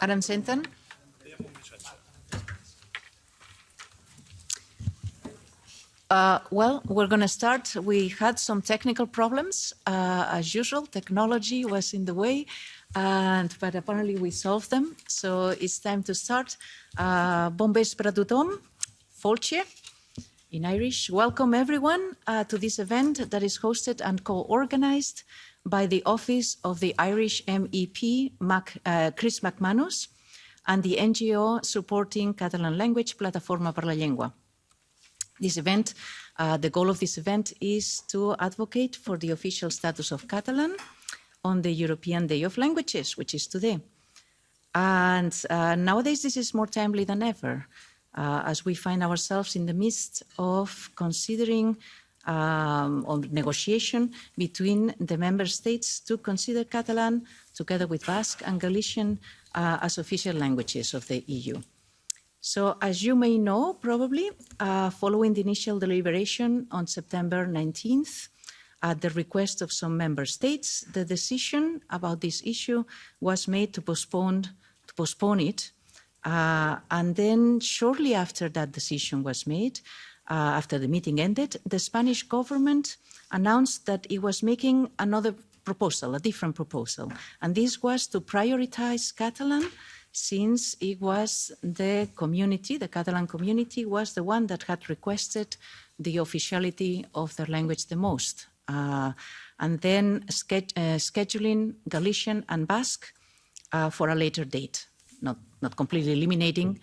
Ara em senten? Well, we're going to start. We had some technical problems. As usual, technology was in the way, but apparently we solved them. So it's time to start. Bon vespre a tothom. Folche in Irish. Welcome everyone to this event that is hosted and co-organized by the Office of the Irish MEP, Chris McManus, and the NGO supporting Catalan language, Plataforma per la Llengua. This event, the goal of this event is to advocate for the official status of Catalan on the European Day of Languages, which is today. And nowadays, this is more timely than ever, as we find ourselves in the midst of considering on negotiation between the member states to consider Catalan, together with Basque and Galician, as official languages of the EU. So, as you may know, probably, following the initial deliberation on September 19th, at the request of some member states, the decision about this issue was made to postpone it. And then shortly after that decision was made, after the meeting ended, the Spanish government announced that it was making another proposal, a different proposal. And this was to prioritize Catalan, since it was the community, the Catalan community, was the one that had requested the officiality of their language the most. And then scheduling Galician and Basque for a later date, not completely eliminating,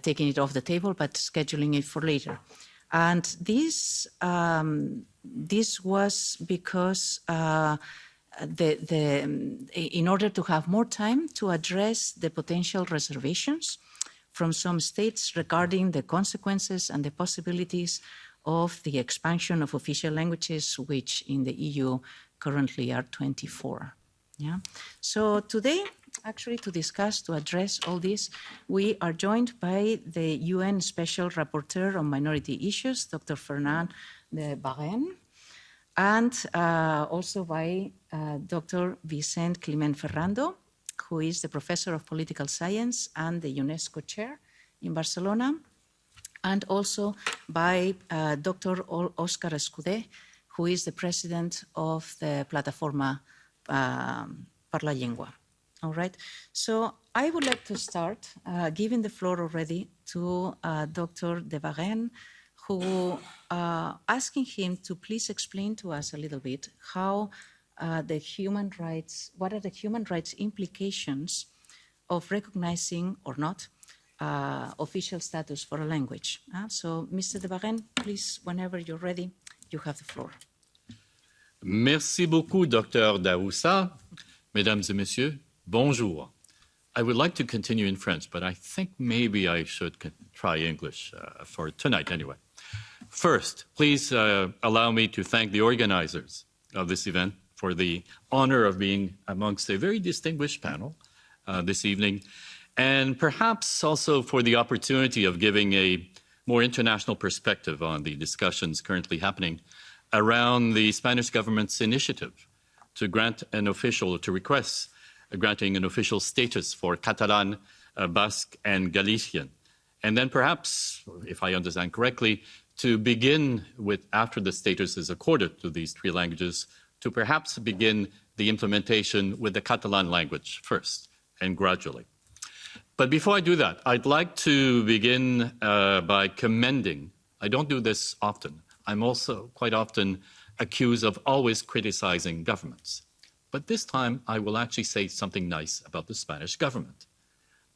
taking it off the table, but scheduling it for later. And this was because in order to have more time to address the potential reservations from some states regarding the consequences and the possibilities of the expansion of official languages, which in the EU currently are 24. Yeah. So today, actually, to discuss, to address all this, we are joined by the UN Special Rapporteur on Minority Issues, Dr. Fernand de Varennes, and also by Dr. Vicent Climent-Ferrando, who is the Professor of Political Science and the UNESCO Chair in Barcelona, and also by Dr. Òscar Escuder, who is the President of the Plataforma per la Llengua. All right, so I would like to start giving the floor already to Dr. de Varennes, who asking him to please explain to us a little bit how the human rights, what are the human rights implications of recognizing or not official status for a language. So, Mr. de Varennes, please, whenever you're ready, you have the floor. Merci beaucoup, Dr. Daussà. Mesdames et messieurs, bonjour. I would like to continue in French, but I think maybe I should try English for tonight anyway. First, please allow me to thank the organizers of this event for the honor of being amongst a very distinguished panel this evening, and perhaps also for the opportunity of giving a more international perspective on the discussions currently happening around the Spanish government's initiative to grant an official, to request granting an official status for Catalan, Basque, and Galician. And then perhaps, if I understand correctly, to begin with, after the status is accorded to these three languages, to perhaps begin the implementation with the Catalan language first and gradually. But before I do that, I'd like to begin by commending. I don't do this often. I'm also quite often accused of always criticizing governments. But this time, I will actually say something nice about the Spanish government.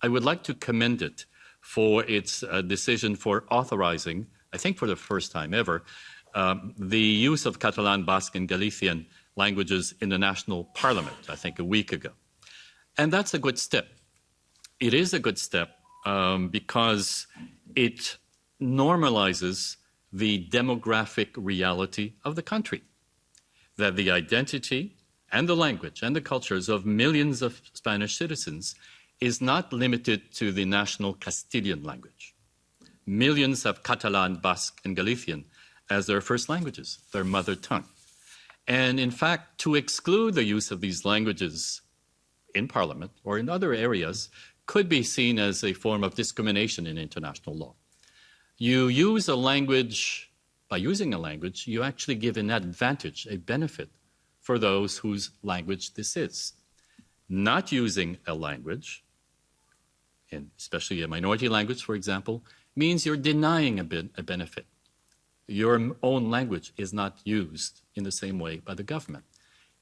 I would like to commend it for its decision for authorizing, I think for the first time ever, the use of Catalan, Basque, and Galician languages in the national parliament, I think a week ago. And that's a good step. It is a good step because it normalizes the demographic reality of the country, that the identity and the language and the cultures of millions of Spanish citizens is not limited to the national Castilian language. Millions have Catalan, Basque, and Galician as their first languages, their mother tongue. And in fact, to exclude the use of these languages in Parliament or in other areas could be seen as a form of discrimination in international law. You use a language, by using a language, you actually give an advantage, a benefit for those whose language this is. Not using a language, and especially a minority language, for example, means you're denying a benefit. Your own language is not used in the same way by the government.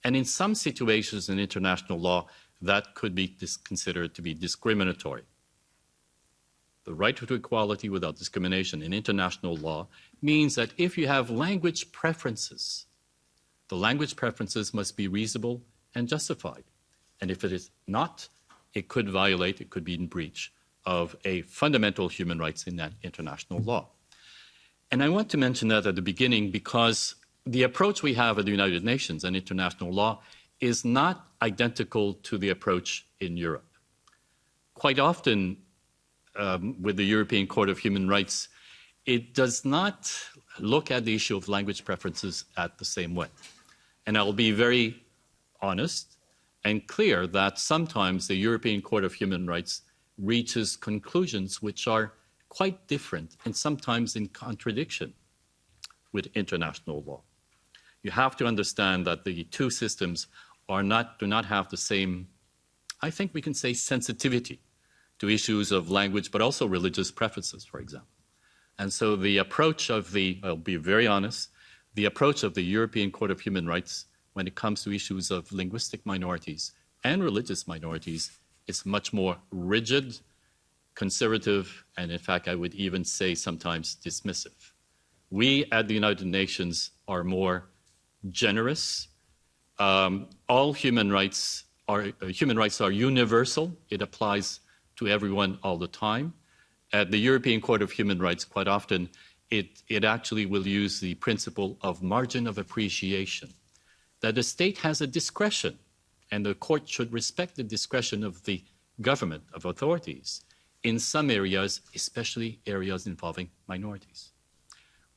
And in some situations in international law, that could be considered to be discriminatory. The right to equality without discrimination in international law means that if you have language preferences, the language preferences must be reasonable and justified. And if it is not, it could violate, it could be in breach of a fundamental human rights in that international law. And I want to mention that at the beginning because the approach we have at the United Nations and international law is not identical to the approach in Europe. Quite often, with the European Court of Human Rights, it does not look at the issue of language preferences at the same way. And I'll be very honest and clear that sometimes the European Court of Human Rights reaches conclusions which are quite different and sometimes in contradiction with international law. You have to understand that the two systems do not have the same, I think we can say, sensitivity to issues of language, but also religious preferences, for example. And so the approach of I'll be very honest, the approach of the European Court of Human Rights when it comes to issues of linguistic minorities and religious minorities is much more rigid, conservative, and in fact, I would even say sometimes dismissive. We at the United Nations are more generous. All human rights are universal. It applies to everyone all the time. At the European Court of Human Rights, quite often, it actually will use the principle of margin of appreciation, that the state has a discretion, and the court should respect the discretion of the government, of authorities, in some areas, especially areas involving minorities.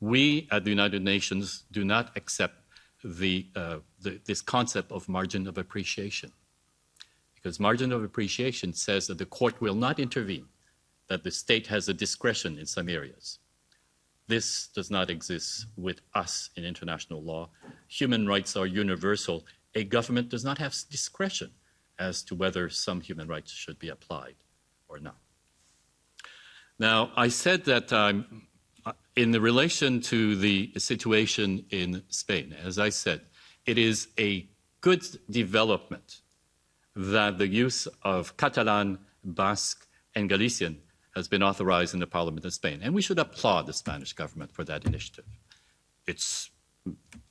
We at the United Nations do not accept this concept of margin of appreciation, because margin of appreciation says that the court will not intervene, that the state has a discretion in some areas. This does not exist with us in international law. Human rights are universal. A government does not have discretion as to whether some human rights should be applied or not. Now, I said that in the relation to the situation in Spain, as I said, it is a good development that the use of Catalan, Basque, and Galician has been authorized in the Parliament of Spain. And we should applaud the Spanish government for that initiative. It's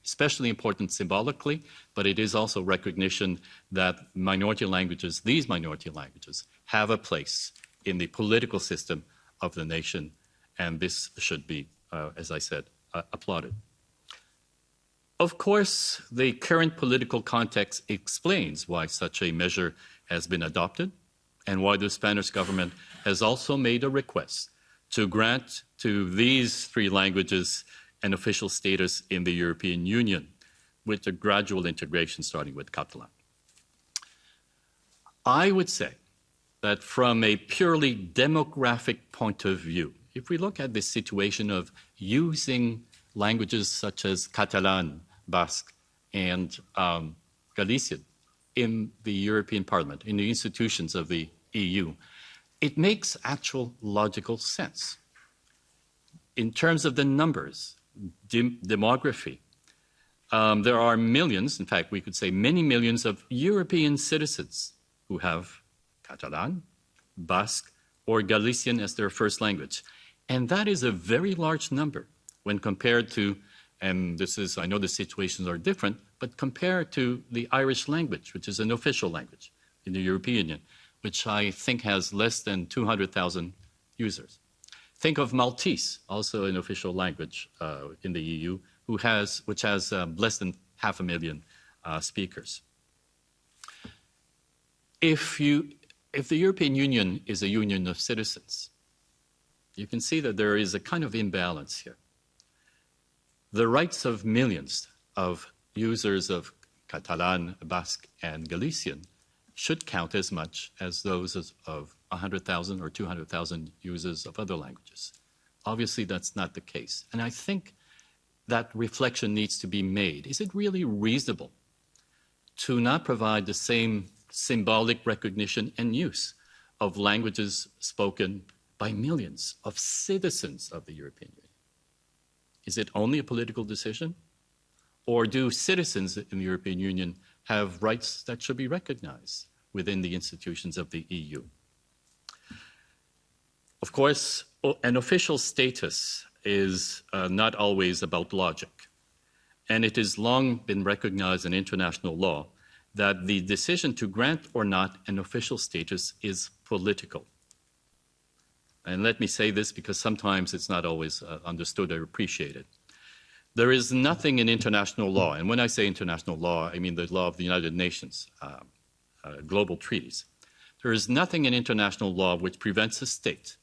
especially important symbolically, but it is also recognition that minority languages, these minority languages, have a place in the political system of the nation, and this should be, as I said, applauded. Of course, the current political context explains why such a measure has been adopted and why the Spanish government has also made a request to grant to these three languages an official status in the European Union with a gradual integration starting with Catalan. I would say that from a purely demographic point of view, if we look at the situation of using languages such as Catalan, Basque, and Galician in the European Parliament, in the institutions of the EU, it makes actual logical sense. In terms of the numbers, demography, there are millions, in fact, we could say many millions of European citizens who have Catalan, Basque, or Galician as their first language. And that is a very large number when compared to, and this is, I know the situations are different, but compared to the Irish language, which is an official language in the European Union, which I think has less than 200,000 users. Think of Maltese, also an official language in the EU, which has less than 500,000 speakers. If the European Union is a union of citizens, you can see that there is a kind of imbalance here. The rights of millions of users of Catalan, Basque, and Galician should count as much as those of 100,000 or 200,000 users of other languages. Obviously, that's not the case. And I think that reflection needs to be made. Is it really reasonable to not provide the same symbolic recognition and use of languages spoken by millions of citizens of the European Union? Is it only a political decision? Or do citizens in the European Union have rights that should be recognized within the institutions of the EU? Of course, an official status is not always about logic. And it has long been recognized in international law that the decision to grant or not an official status is political. And let me say this because sometimes it's not always understood or appreciated. There is nothing in international law, and when I say international law, I mean the law of the United Nations, global treaties. There is nothing in international law which prevents a state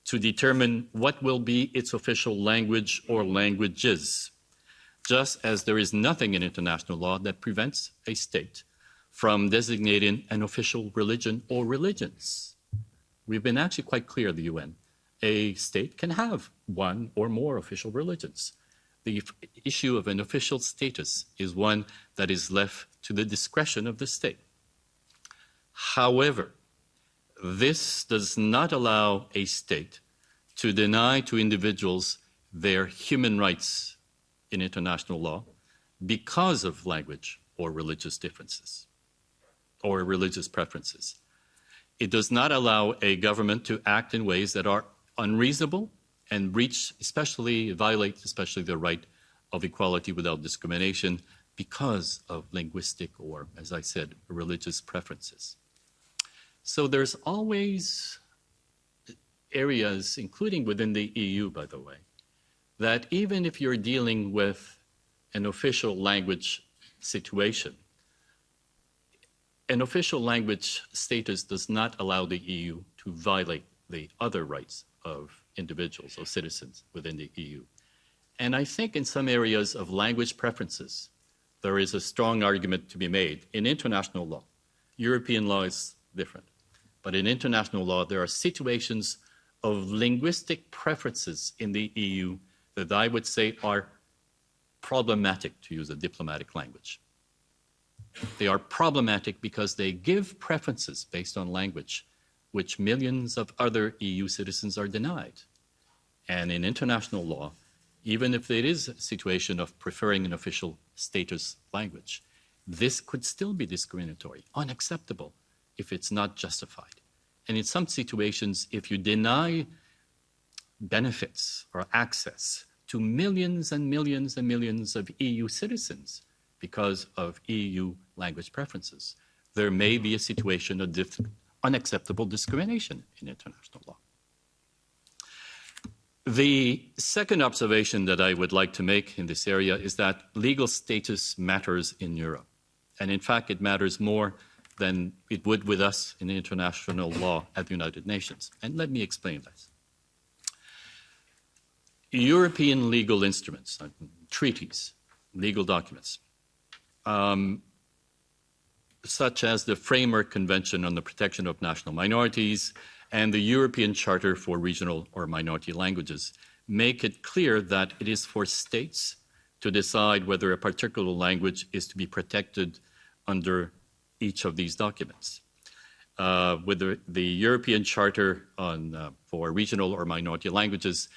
to determine what will be its official language or languages, just as there is nothing in international law that prevents a state from designating an official religion or religions. We've been actually quite clear at the UN. A state can have one or more official religions. The issue of an official status is one that is left to the discretion of the state. However, this does not allow a state to deny to individuals their human rights in international law because of language or religious differences or religious preferences. It does not allow a government to act in ways that are unreasonable and violate especially the right of equality without discrimination because of linguistic or, as I said, religious preferences. So there's always areas, including within the EU, by the way, that even if you're dealing with an official language situation, an official language status does not allow the EU to violate the other rights of individuals or citizens within the EU. And I think in some areas of language preferences, there is a strong argument to be made in international law. European law is different. But in international law, there are situations of linguistic preferences in the EU that I would say are problematic, to use a diplomatic language. They are problematic because they give preferences based on language which millions of other EU citizens are denied. And in international law, even if it is a situation of preferring an official status language, this could still be discriminatory, unacceptable, if it's not justified. And in some situations, if you deny benefits or access to millions and millions and millions of EU citizens because of EU language preferences, there may be a situation of unacceptable discrimination in international law. The second observation that I would like to make in this area is that legal status matters in Europe. And in fact, it matters more than it would with us in international law at the United Nations. And let me explain this. European legal instruments, treaties, legal documents, such as the Framework Convention on the Protection of National Minorities and the European Charter for Regional or Minority Languages, make it clear that it is for states to decide whether a particular language is to be protected under each of these documents. With the European Charter for Regional or Minority Languages,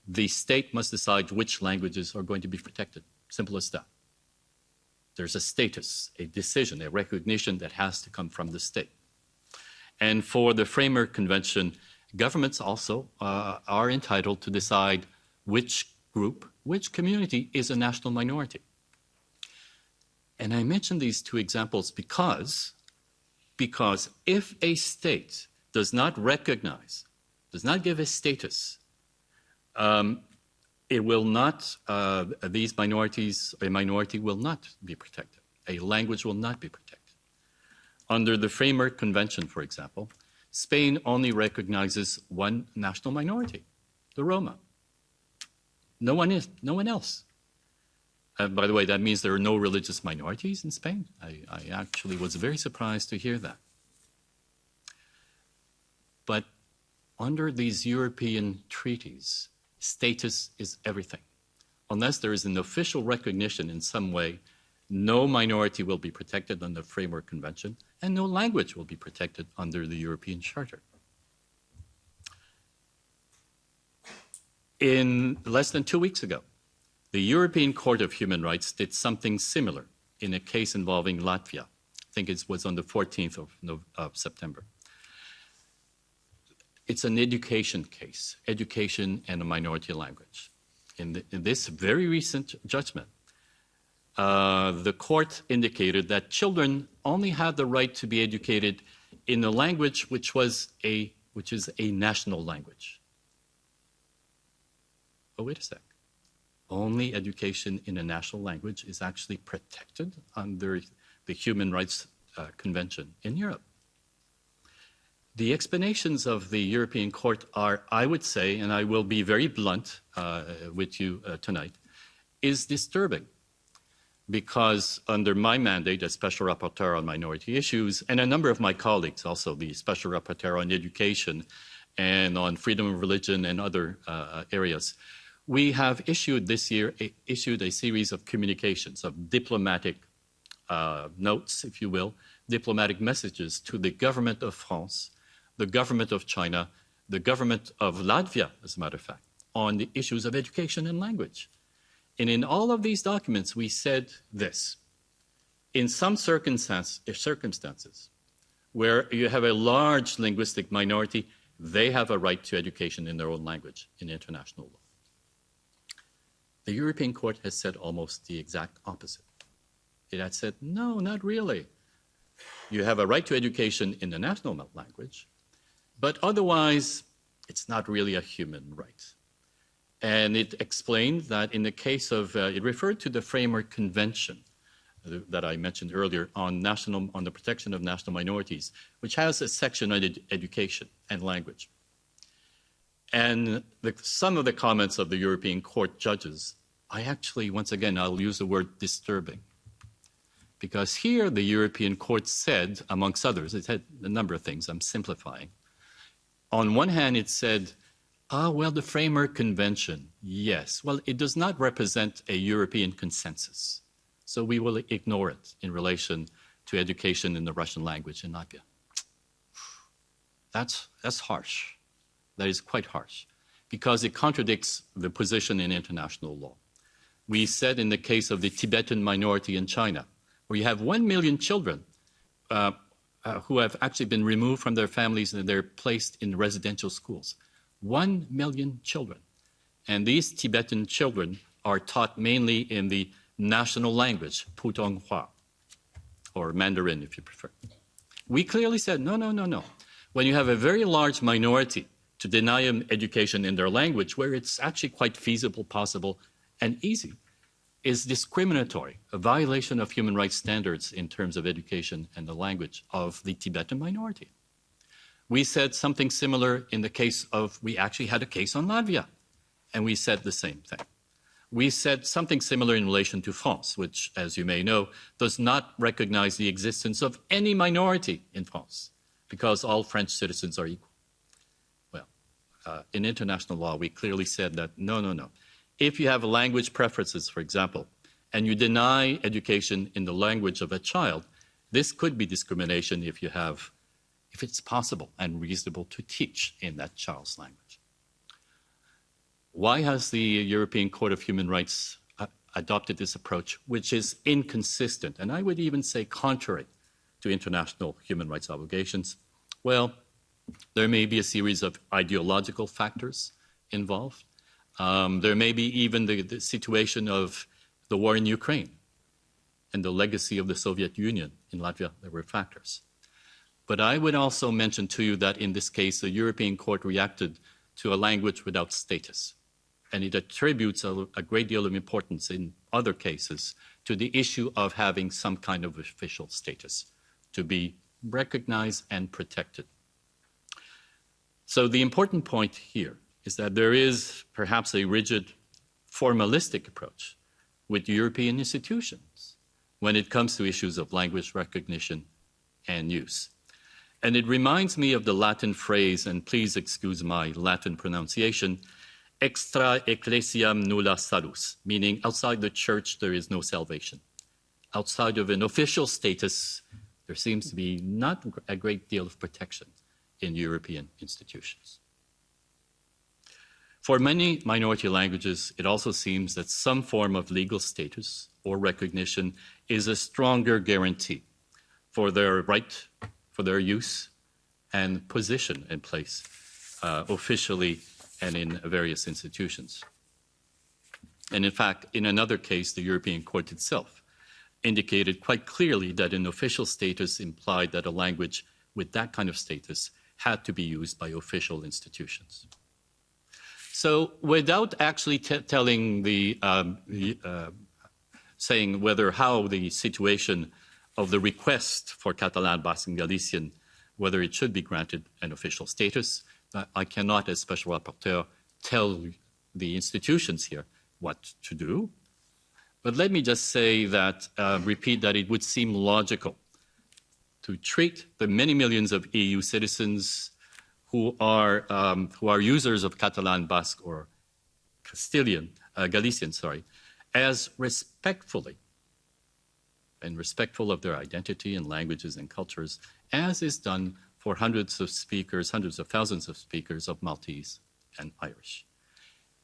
the state must decide which languages are going to be protected. Simple as that. There's a status, a decision, a recognition that has to come from the state. And for the Framework Convention, governments also are entitled to decide which group, which community is a national minority. And I mention these two examples because if a state does not recognize, does not give a status, it will not, these minorities, a minority will not be protected. A language will not be protected. Under the Framework Convention, for example, Spain only recognizes one national minority, the Roma. No one else. By the way, that means there are no religious minorities in Spain. I actually was very surprised to hear that. But under these European treaties, status is everything. Unless there is an official recognition in some way, no minority will be protected under the Framework Convention, and no language will be protected under the European Charter. In less than 2 weeks ago, the European Court of Human Rights did something similar in a case involving Latvia. I think it was on the 14th of September. It's an education case, education and a minority language. In this very recent judgment, the court indicated that children only had the right to be educated in a language which is a national language. Oh, wait a sec. Only education in a national language is actually protected under the Human Rights Convention in Europe. The explanations of the European Court are, I would say, and I will be very blunt with you tonight, is disturbing. Because under my mandate as Special Rapporteur on Minority Issues, and a number of my colleagues, also the Special Rapporteur on Education and on Freedom of Religion and other areas, we have issued this year a series of communications, of diplomatic notes, if you will, diplomatic messages to the government of France, the government of China, the government of Latvia, as a matter of fact, on the issues of education and language. And in all of these documents, we said this. In some circumstances where you have a large linguistic minority, they have a right to education in their own language in international law. The European Court has said almost the exact opposite. It has said, no, not really. You have a right to education in the national language, but otherwise, it's not really a human right. And it explained that in the case of, it referred to the Framework Convention that I mentioned earlier on the protection of national minorities, which has a section on education and language. And some of the comments of the European Court judges, I actually, once again, I'll use the word disturbing. Because here the European Court said, amongst others, it had a number of things, I'm simplifying. On one hand, it said, well, the Framework Convention, yes. Well, it does not represent a European consensus. So we will ignore it in relation to education in the Russian language in Latvia. That's harsh. That is quite harsh, because it contradicts the position in international law. We said in the case of the Tibetan minority in China, where you have 1 million children who have actually been removed from their families and they're placed in residential schools. 1 million children. And these Tibetan children are taught mainly in the national language, Putonghua, or Mandarin if you prefer. We clearly said, no. When you have a very large minority, to deny them education in their language, where it's actually quite feasible, possible, and easy, is discriminatory, a violation of human rights standards in terms of education and the language of the Tibetan minority. We said something similar in the case of, we actually had a case on Latvia, and we said the same thing. We said something similar in relation to France, which, as you may know, does not recognize the existence of any minority in France, because all French citizens are equal. In international law, we clearly said that no. If you have language preferences, for example, and you deny education in the language of a child, this could be discrimination if it's possible and reasonable to teach in that child's language. Why has the European Court of Human Rights adopted this approach, which is inconsistent, and I would even say contrary to international human rights obligations? Well, there may be a series of ideological factors involved. There may be even the situation of the war in Ukraine and the legacy of the Soviet Union in Latvia. There were factors. But I would also mention to you that in this case, the European Court reacted to a language without status. And it attributes a great deal of importance in other cases to the issue of having some kind of official status to be recognized and protected. So the important point here is that there is perhaps a rigid, formalistic approach with European institutions when it comes to issues of language recognition and use. And it reminds me of the Latin phrase, and please excuse my Latin pronunciation, extra ecclesiam nulla salus, meaning outside the church there is no salvation. Outside of an official status, there seems to be not a great deal of protection in European institutions. For many minority languages, it also seems that some form of legal status or recognition is a stronger guarantee for their right, for their use and position in place officially and in various institutions. And in fact, in another case, the European Court itself indicated quite clearly that an official status implied that a language with that kind of status had to be used by official institutions. So without actually telling saying how the situation of the request for Catalan, Basque, and Galician, whether it should be granted an official status, I cannot, as special rapporteur, tell the institutions here what to do. But let me just say that, repeat that it would seem logical to treat the many millions of EU citizens who are users of Catalan, Basque, or Galician, as respectfully and respectful of their identity and languages and cultures, as is done for hundreds of thousands of speakers of Maltese and Irish.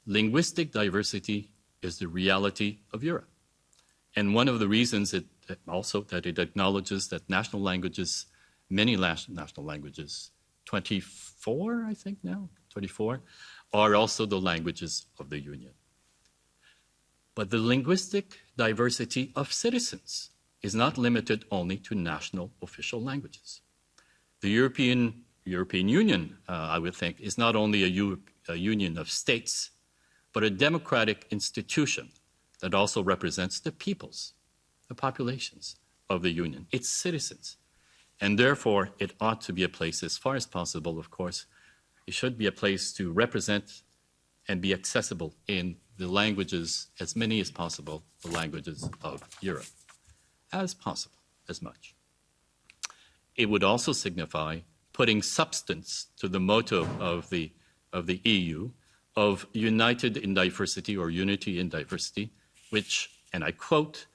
Linguistic diversity is the reality of Europe. And one of the reasons that it acknowledges that national languages, many national languages, 24, I think now, 24, are also the languages of the Union. But the linguistic diversity of citizens is not limited only to national official languages. The European Union, I would think, is not only a union of states, but a democratic institution that also represents the peoples, the populations of the Union, its citizens. And therefore, it ought to be a place, as far as possible, of course, it should be a place to represent and be accessible in the languages, as many as possible, the languages of Europe, as possible, as much. It would also signify putting substance to the motto of the EU, of united in diversity or unity in diversity, which, and I quote,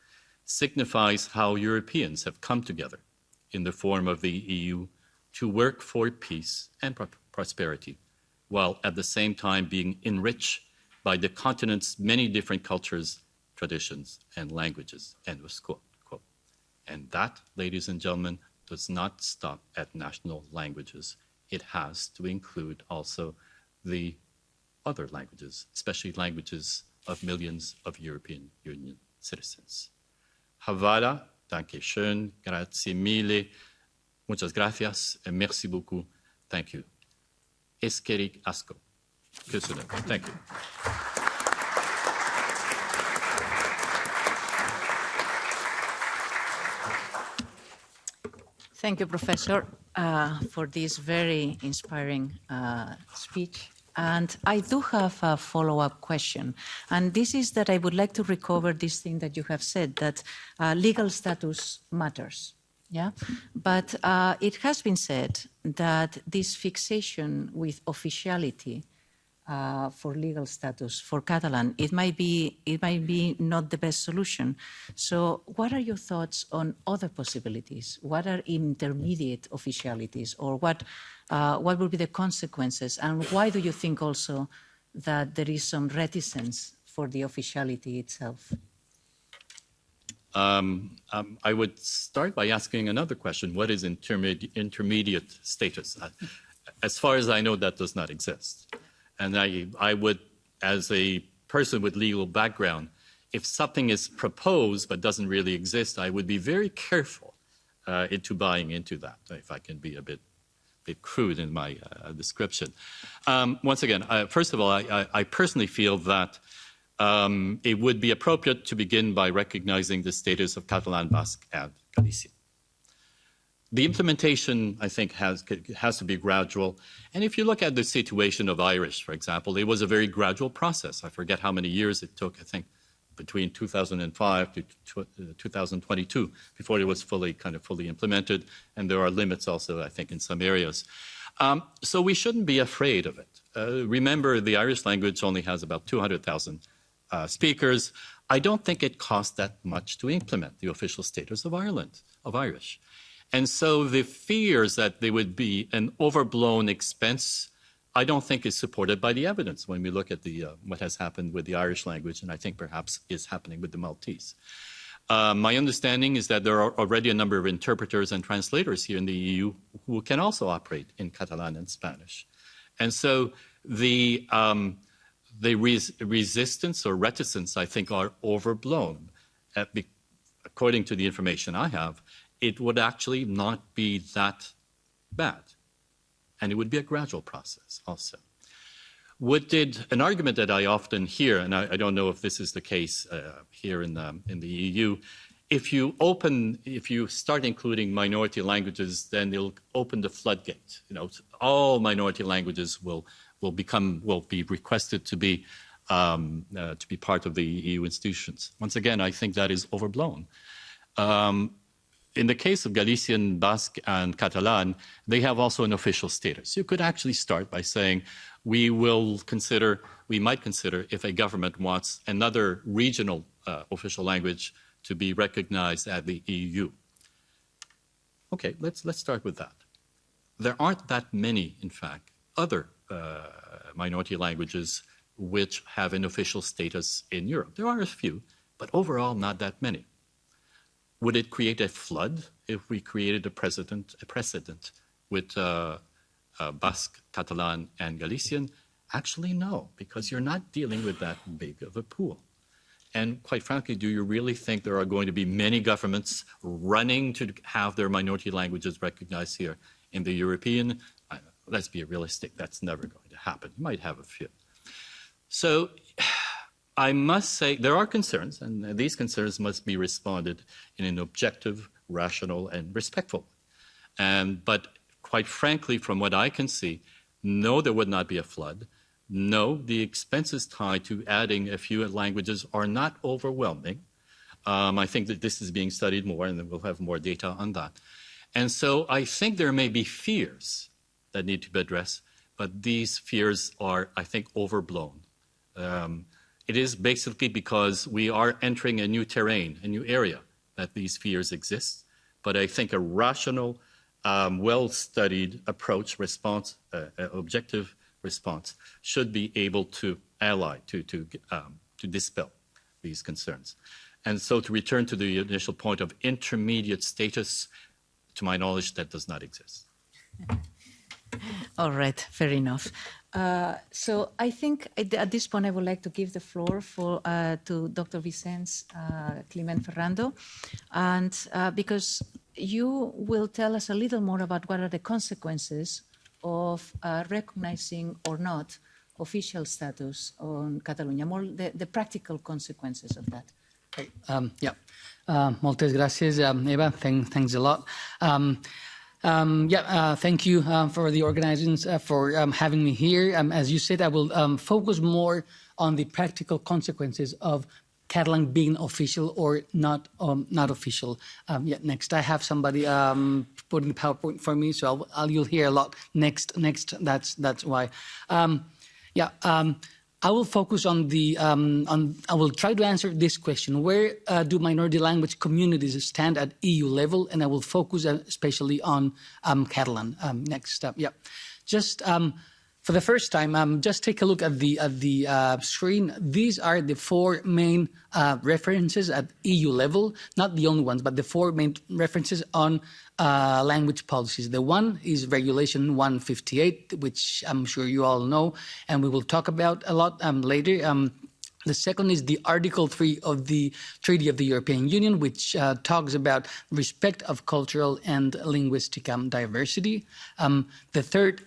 signifies how Europeans have come together in the form of the EU to work for peace and prosperity, while at the same time being enriched by the continent's many different cultures, traditions, and languages, end of quote. And that, ladies and gentlemen, does not stop at national languages. It has to include also the other languages, especially languages of millions of European Union citizens. Havala, danke schön, grazie mille, muchas gracias, and merci beaucoup, thank you. Eskerik asko. Köszönöm. Thank you. Thank you, Professor, for this very inspiring speech. And I do have a follow-up question. And this is that I would like to recover this thing that you have said, that legal status matters. Yeah? But it has been said that this fixation with officiality for legal status for Catalan, it might be not the best solution. So what are your thoughts on other possibilities? What are intermediate officialities, or what will be the consequences? And why do you think also that there is some reticence for the officiality itself? I would start by asking another question. What is intermediate status? As far as I know, that does not exist. And I would, as a person with legal background, if something is proposed but doesn't really exist, I would be very careful into buying into that, if I can be a bit crude in my description. Once again, first of all, I personally feel that it would be appropriate to begin by recognizing the status of Catalan, Basque, and Galician. The implementation, I think, has to be gradual. And if you look at the situation of Irish, for example, it was a very gradual process. I forget how many years it took, I think between 2005 to 2022 before it was fully implemented, and there are limits also, I think, in some areas. So we shouldn't be afraid of it. Remember, the Irish language only has about 200,000 speakers. I don't think it costs that much to implement the official status of Ireland, of Irish. And so the fears that there would be an overblown expense, I don't think is supported by the evidence when we look at what has happened with the Irish language, and I think perhaps is happening with the Maltese. My understanding is that there are already a number of interpreters and translators here in the EU who can also operate in Catalan and Spanish. And so the resistance or reticence, I think, are overblown. According to the information I have, it would actually not be that bad. And it would be a gradual process also. An argument that I often hear, and I don't know if this is the case here in the EU, if you start including minority languages, then it'll open the floodgate. All minority languages will be requested to be part of the EU institutions. Once again, I think that is overblown. In the case of Galician, Basque, and Catalan, they have also an official status. You could actually start by saying, we might consider if a government wants another regional official language to be recognized at the EU. Okay, let's start with that. There aren't that many, in fact, other minority languages which have an official status in Europe. There are a few, but overall not that many. Would it create a flood if we created a precedent with Basque, Catalan, and Galician? Actually, no, because you're not dealing with that big of a pool. And quite frankly, do you really think there are going to be many governments running to have their minority languages recognized here in the European? Let's be realistic, that's never going to happen. You might have a few. So I must say there are concerns, and these concerns must be responded in an objective, rational, and respectful. But quite frankly, from what I can see, no, there would not be a flood. No, the expenses tied to adding a few languages are not overwhelming. I think that this is being studied more, and then we'll have more data on that. And so I think there may be fears that need to be addressed, but these fears are, I think, overblown. It is basically because we are entering a new terrain, a new area, that these fears exist. But I think a rational, well-studied approach, response, objective response, should be able to ally, to dispel these concerns. And so to return to the initial point of intermediate status, to my knowledge, that does not exist. All right, fair enough. So I think at this point I would like to give the floor to Dr. Vicent Climent-Ferrando, and because you will tell us a little more about what are the consequences of recognizing or not official status on Catalonia, more the practical consequences of that. Moltes gràcies, Eva. Thanks a lot. Thank you for the organizers for having me here. As you said, I will focus more on the practical consequences of Catalan being official or not official. Next, I have somebody putting the PowerPoint for me, so you'll hear a lot next. That's why. I will focus on I will try to answer this question: where do minority language communities stand at EU level? And I will focus especially on Catalan. Next up, just for the first time, just take a look at the screen. These are the four main references at EU level, not the only ones, but the four main references on language policies. The one is Regulation 158, which I'm sure you all know, and we will talk about a lot later. The second is the Article 3 of the Treaty of the European Union, which talks about respect of cultural and linguistic diversity. The third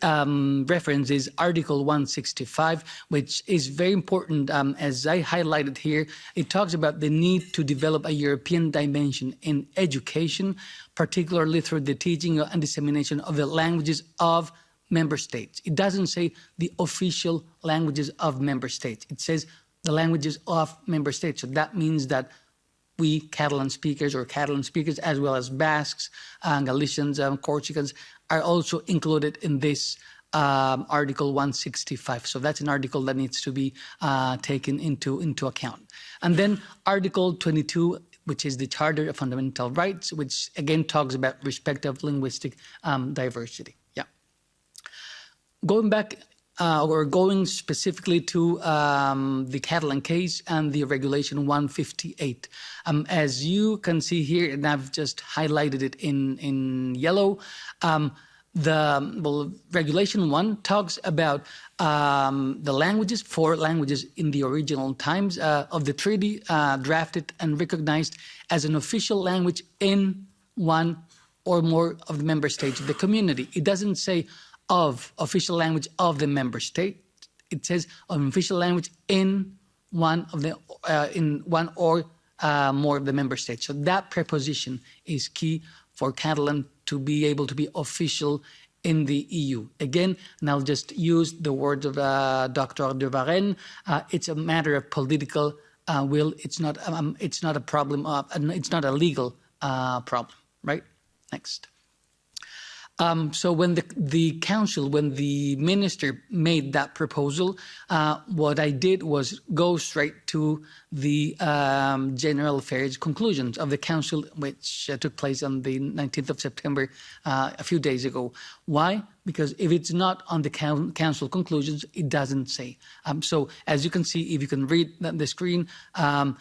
reference is Article 165, which is very important. As I highlighted here, it talks about the need to develop a European dimension in education, particularly through the teaching and dissemination of the languages of member states. It doesn't say the official languages of member states. It says the languages of member states. So that means that we Catalan speakers as well as Basques, Galicians, Corsicans are also included in this Article 165. So that's an article that needs to be taken into account. And then Article 22, which is the Charter of Fundamental Rights, which again talks about respect of linguistic diversity. Yeah. Going back or going specifically to the Catalan case and the Regulation 158. As you can see here, and I've just highlighted it in yellow, Regulation 1 talks about the languages, 4 languages in the original times of the treaty, drafted and recognized as an official language in one or more of the member states of the community. It doesn't say of official language of the member state. It says of official language in one or more of the member states. So that preposition is key for Catalan to be able to be official in the EU. Again, and I'll just use the words of Dr. de Varennes, it's a matter of political will. It's not a problem. It's not a legal problem, right? Next. So when the council, when the minister made that proposal, what I did was go straight to the general affairs conclusions of the council, which took place on the 19th of September, a few days ago. Why? Because if it's not on the council conclusions, it doesn't say. So as you can see, if you can read the screen, the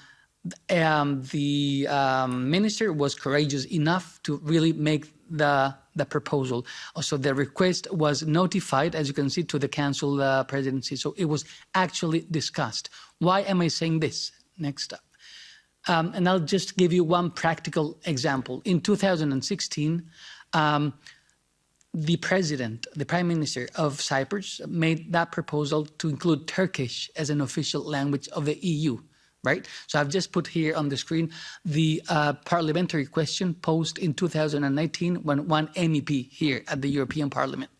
minister was courageous enough to really make the proposal. So the request was notified, as you can see, to the council presidency. So it was actually discussed. Why am I saying this? Next up. And I'll just give you one practical example. In 2016, the Prime Minister of Cyprus made that proposal to include Turkish as an official language of the EU. Right? So I've just put here on the screen the parliamentary question posed in 2019 when one MEP here at the European Parliament.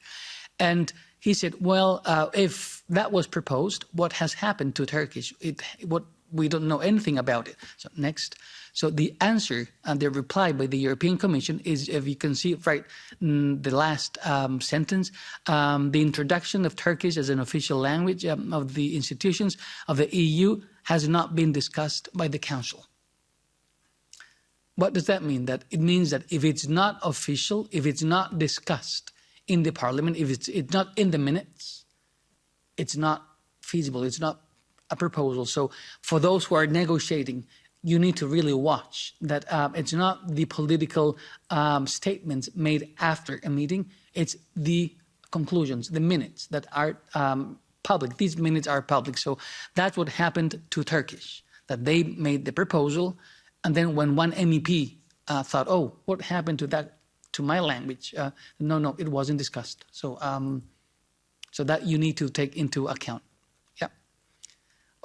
And he said, well, if that was proposed, what has happened to Turkish? We don't know anything about it. So next. So the answer and the reply by the European Commission is, if you can see right in the last sentence, the introduction of Turkish as an official language of the institutions of the EU has not been discussed by the Council. What does that mean? That it means that if it's not official, if it's not discussed in the Parliament, if it's not in the minutes, it's not feasible, it's not a proposal. So for those who are negotiating, you need to really watch that it's not the political statements made after a meeting, it's the conclusions, the minutes that are public. These minutes are public. So that's what happened to Turkish, that they made the proposal, and then when one MEP thought, oh, what happened to that, to my language? No, it wasn't discussed. So, so that you need to take into account. Yeah.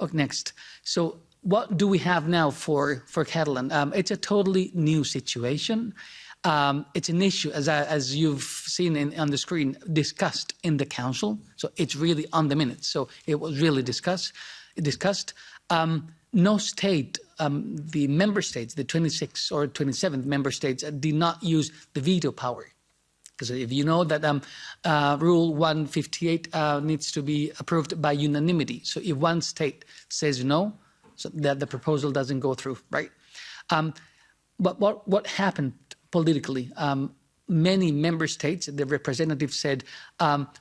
Okay, next. So what do we have now for Catalan? It's a totally new situation. It's an issue, as you've seen on the screen, discussed in the Council. So it's really on the minutes. So it was really discussed. No state, the member states, the 26 or 27 member states, did not use the veto power. Because if you know that Rule 158 needs to be approved by unanimity. So if one state says no, so that the proposal doesn't go through, right? But what happened politically? Many member states, the representatives said,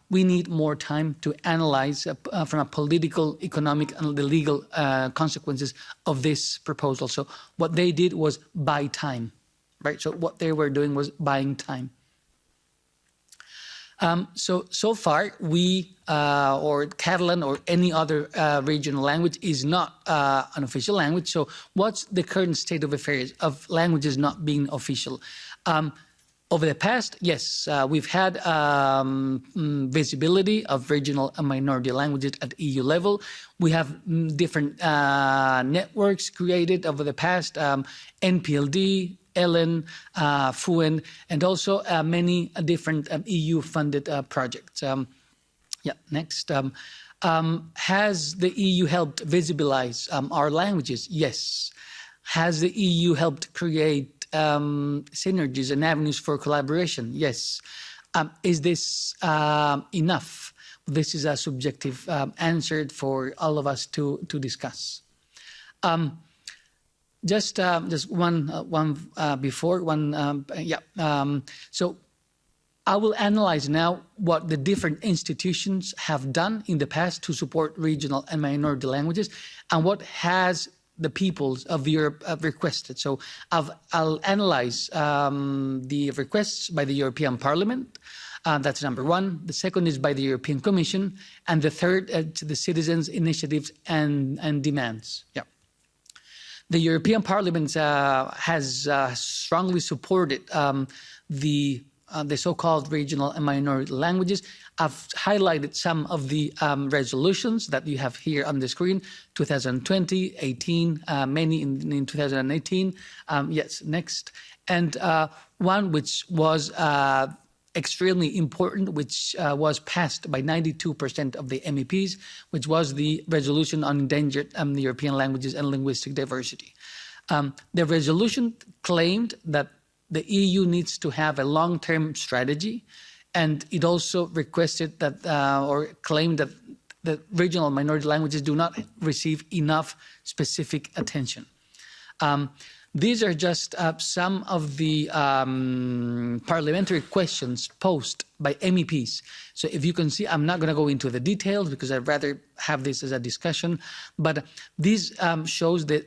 we need more time to analyze from a political, economic, and the legal consequences of this proposal. So what they did was buy time, right? So what they were doing was buying time. So far, we, or Catalan or any other regional language is not an official language. So what's the current state of affairs of languages not being official? Over the past, yes, we've had visibility of regional and minority languages at EU level. We have different networks created over the past, NPLD, Ellen, FUEN, and also many different EU-funded projects. Yeah, next. Has the EU helped visibilize our languages? Yes. Has the EU helped create synergies and avenues for collaboration? Yes. Is this enough? This is a subjective answer for all of us to discuss. Just one before one. So I will analyze now what the different institutions have done in the past to support regional and minority languages, and what has the peoples of Europe requested. So I'll analyze the requests by the European Parliament. That's number one. The second is by the European Commission, and the third to the citizens' initiatives and demands. Yeah. The European Parliament has strongly supported the so-called regional and minority languages. I've highlighted some of the resolutions that you have here on the screen, 2020, 18, many in 2018. Yes, next. And one which was extremely important, which was passed by 92% of the MEPs, which was the resolution on endangered European languages and linguistic diversity. The resolution claimed that the EU needs to have a long-term strategy, and it also requested that or claimed that the regional minority languages do not receive enough specific attention. These are just some of the parliamentary questions posed by MEPs. So if you can see, I'm not going to go into the details because I'd rather have this as a discussion, but this shows the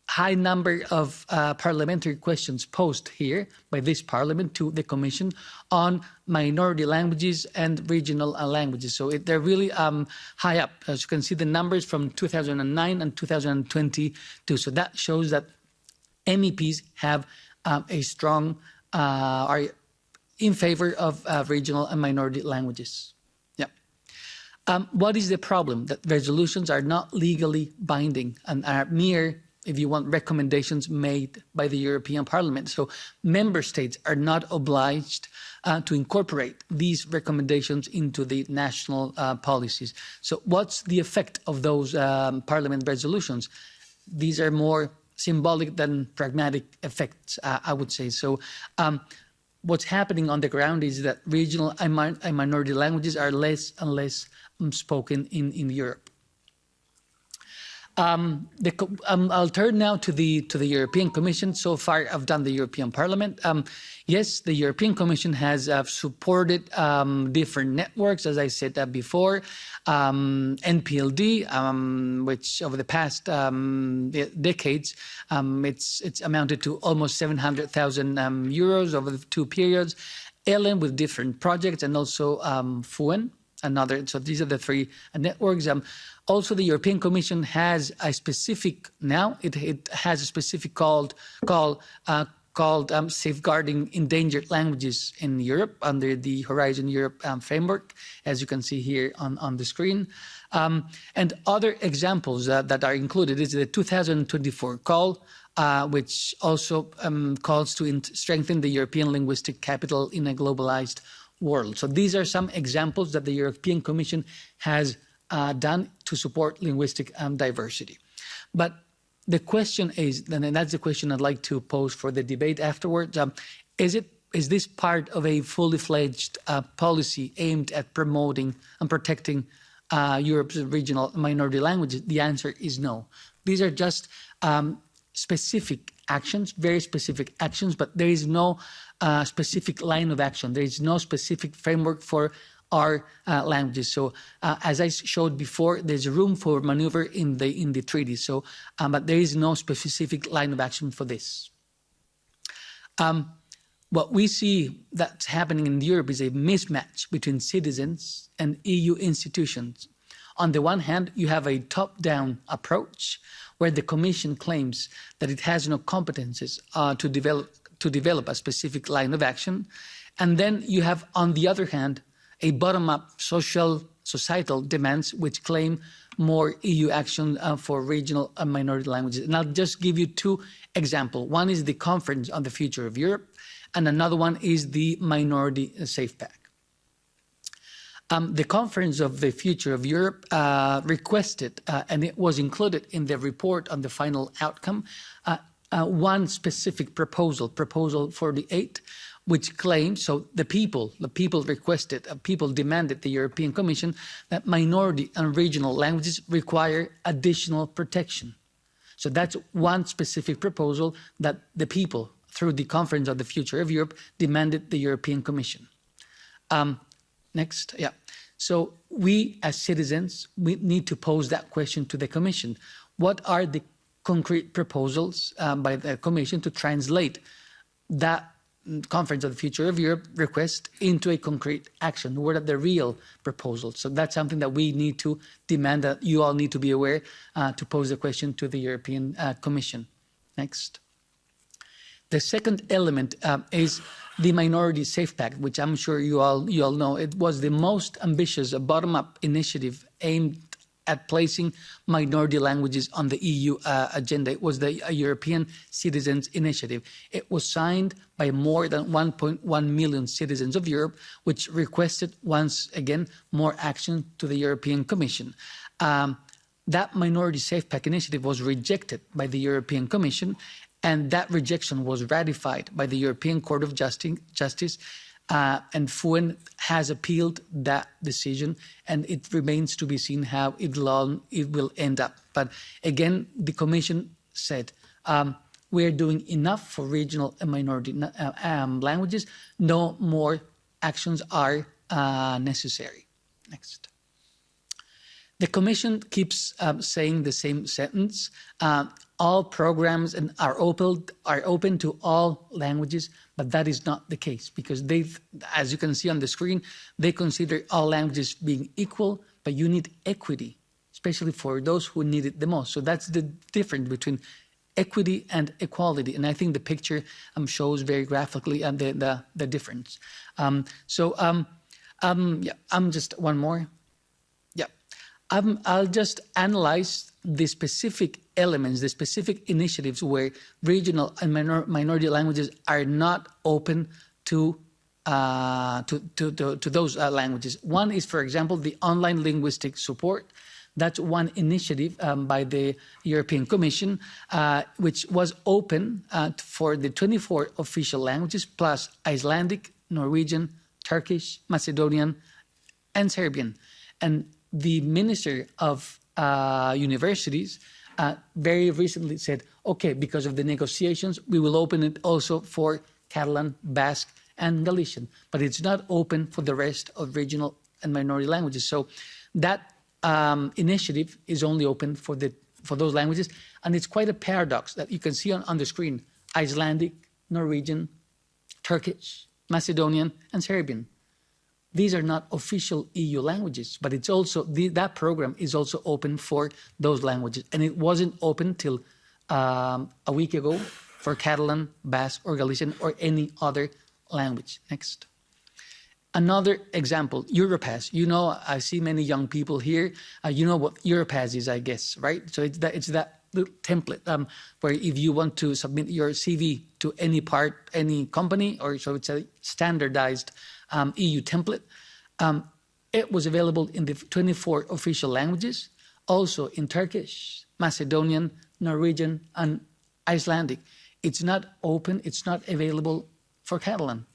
high number of parliamentary questions posed here by this parliament to the Commission on minority languages and regional languages. So they're really high up. As you can see, the numbers from 2009 and 2022. So that shows that MEPs have a strong, are in favor of regional and minority languages. Yeah. What is the problem? That resolutions are not legally binding and are mere, if you want, recommendations made by the European Parliament. So member states are not obliged to incorporate these recommendations into the national policies. So what's the effect of those Parliament resolutions? These are more symbolic than pragmatic effects, I would say. So what's happening on the ground is that regional and minority languages are less and less spoken in Europe. I'll turn now to the European Commission. So far, I've done the European Parliament. Yes, the European Commission has supported different networks, as I said before. NPLD, which over the past decades, it's amounted to almost 700,000 euros over the 2 periods. ELEN with different projects, and also FUEN. Another, so these are the 3 networks. Also, the European Commission has a specific, now it has a specific called Safeguarding Endangered Languages in Europe under the Horizon Europe framework, as you can see here on the screen. And other examples that are included is the 2024 call, which also calls to strengthen the European linguistic capital in a globalized world. So these are some examples that the European Commission has done to support linguistic diversity. But the question is, and that's the question I'd like to pose for the debate afterwards, is this part of a fully fledged policy aimed at promoting and protecting Europe's regional minority languages? The answer is no. These are just specific actions, very specific actions, but there is no specific line of action. There is no specific framework for our languages. So as I showed before, there's room for maneuver in the treaty. So, but there is no specific line of action for this. What we see that's happening in Europe is a mismatch between citizens and EU institutions. On the one hand, you have a top-down approach where the Commission claims that it has no competences to develop a specific line of action. And then you have, on the other hand, a bottom-up societal demands which claim more EU action for regional and minority languages. And I'll just give you 2 examples. One is the Conference on the Future of Europe, and another one is the Minority Safe Pack. The Conference of the Future of Europe requested, and it was included in the report on the final outcome, one specific proposal, Proposal 48, which claims, so the people requested, people demanded the European Commission that minority and regional languages require additional protection. So that's one specific proposal that the people, through the Conference of the Future of Europe, demanded the European Commission. Next, yeah. So we as citizens, we need to pose that question to the Commission. What are the concrete proposals by the Commission to translate that Conference of the Future of Europe request into a concrete action? What are the real proposals? So that's something that we need to demand, that you all need to be aware to pose the question to the European Commission. Next. The second element is the Minority Safe Pact, which I'm sure you all know. It was the most ambitious bottom-up initiative aimed at placing minority languages on the EU agenda. It was the European Citizens Initiative. It was signed by more than 1.1 million citizens of Europe, which requested, once again, more action to the European Commission. That Minority Safe Pact initiative was rejected by the European Commission, and that rejection was ratified by the European Court of Justice, and FUEN has appealed that decision, and it remains to be seen how it will end up. But again, the Commission said, we are doing enough for regional and minority languages. No more actions are necessary. Next. The Commission keeps saying the same sentence. All programs are open to all languages, but that is not the case, because as you can see on the screen, they consider all languages being equal, but you need equity, especially for those who need it the most. So that's the difference between equity and equality, and I think the picture shows very graphically the difference. Just one more. Yeah, I'll just analyze the specific elements, the specific initiatives where regional and minority languages are not open to those languages. One is, for example, the online linguistic support. That's one initiative by the European Commission, which was open for the 24 official languages, plus Icelandic, Norwegian, Turkish, Macedonian, and Serbian. And the Minister of Universities very recently said, okay, because of the negotiations, we will open it also for Catalan, Basque, and Galician, but it's not open for the rest of regional and minority languages. So that initiative is only open for those languages, and it's quite a paradox that you can see on the screen: Icelandic, Norwegian, Turkish, Macedonian, and Serbian. These are not official EU languages, but it's also that program is also open for those languages, and it wasn't open till a week ago for Catalan, Basque, or Galician, or any other language. Next. Another example, Europass. You know, I see many young people here. You know what Europass is, I guess, right? So it's that little template where if you want to submit your CV to any company, or so it's a standardized EU template. It was available in the 24 official languages, also in Turkish, Macedonian, Norwegian, and Icelandic. It's not open, it's not available for Catalan.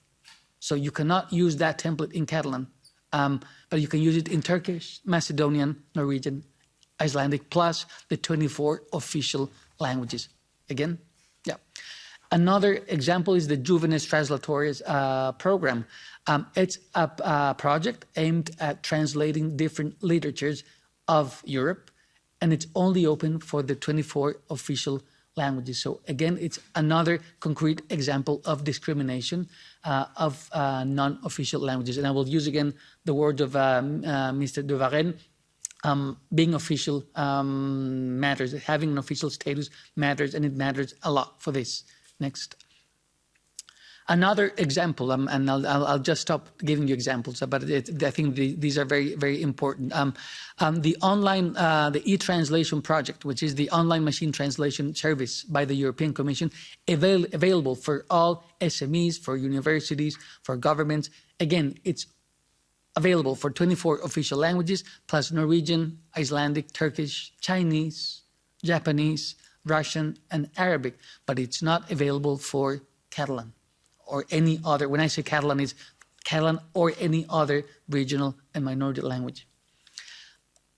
So you cannot use that template in Catalan, but you can use it in Turkish, Macedonian, Norwegian, Icelandic, plus the 24 official languages. Again, yeah. Another example is the Jóvenes Translatores program. It's a project aimed at translating different literatures of Europe, and it's only open for the 24 official languages. So again, it's another concrete example of discrimination of non-official languages. And I will use again the word of Mr. de Varennes. Being official matters, having an official status matters, and it matters a lot for this. Next. Another example, and I'll just stop giving you examples, but I think these are very, very important. The online, the e-translation project, which is the online machine translation service by the European Commission, available for all SMEs, for universities, for governments. Again, it's available for 24 official languages, plus Norwegian, Icelandic, Turkish, Chinese, Japanese, Russian, and Arabic, but it's not available for Catalan or any other. When I say Catalan, it's Catalan or any other regional and minority language.